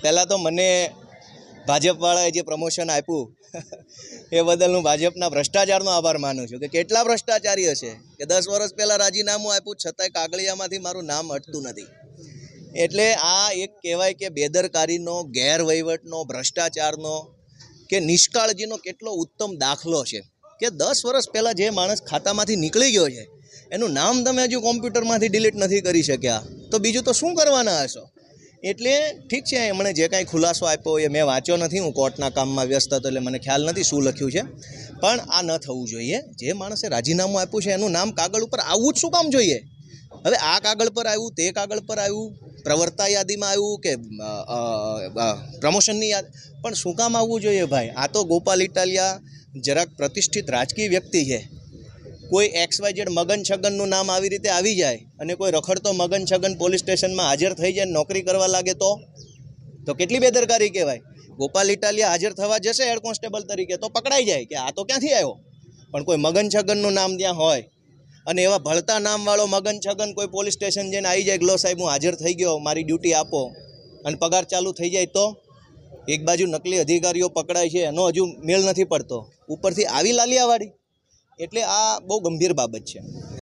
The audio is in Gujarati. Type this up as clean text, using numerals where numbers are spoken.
પહેલાં તો મને ભાજપવાળાએ જે પ્રમોશન આપ્યું એ બદલ હું ભાજપના ભ્રષ્ટાચારનો આભાર માનું છું કે કેટલા ભ્રષ્ટાચારી હશે કે 10 વર્ષ પહેલાં રાજીનામું આપ્યું છતાંય કાગળિયામાંથી મારું નામ હટતું નથી. એટલે આ એક કહેવાય કે બેદરકારીનો, ગેરવહીવટનો, ભ્રષ્ટાચારનો કે નિષ્કાળજીનો કેટલો ઉત્તમ દાખલો છે કે 10 વર્ષ પહેલાં જે માણસ ખાતામાંથી નીકળી ગયો છે એનું નામ તમે હજુ કોમ્પ્યુટરમાંથી ડિલીટ નથી કરી શક્યા તો બીજું તો શું કરવાના હશો. એટલે ઠીક છે, એમણે જે કાંઈ ખુલાસો આપ્યો એ મેં વાંચ્યો નથી, હું કોર્ટના કામમાં વ્યસ્ત હતો એટલે મને ખ્યાલ નથી શું લખ્યું છે. પણ આ ન થવું જોઈએ. જે માણસે રાજીનામું આપ્યું છે એનું નામ કાગળ ઉપર આવવું જ શું કામ જોઈએ? હવે આ કાગળ પર આવ્યું, તે કાગળ પર આવ્યું, પ્રવર્તા યાદીમાં આવ્યું કે પ્રમોશનની યાદ, પણ શું કામ આવવું જોઈએ ભાઈ? આ તો ગોપાલ ઇટાલિયા જરાક પ્રતિષ્ઠિત રાજકીય વ્યક્તિ છે. કોઈ XYZ મગન છગનનું નામ આવી રીતે આવી જાય અને કોઈ રખડતો મગન છગન પોલીસ સ્ટેશનમાં હાજર થઈ જાય, નોકરી કરવા લાગે તો કેટલી બેદરકારી કહેવાય. ગોપાલ ઇટાલિયા હાજર થવા જશે હેડ કોન્સ્ટેબલ તરીકે તો પકડાઈ જાય કે આ તો ક્યાંથી આવ્યો. પણ કોઈ મગન છગનનું નામ ત્યાં હોય અને એવા ભળતા નામવાળો મગન છગન કોઈ પોલીસ સ્ટેશન જઈને આવી જાય, ગલો સાહેબ હું હાજર થઈ ગયો, મારી ડ્યુટી આપો, અને પગાર ચાલુ થઈ જાય તો એક બાજુ નકલી અધિકારીઓ પકડાય છે એનો હજુ મેળ નથી પડતો, ઉપરથી આવી લાલિયાવાળી. એટલે આ બહુ ગંભીર બાબત છે.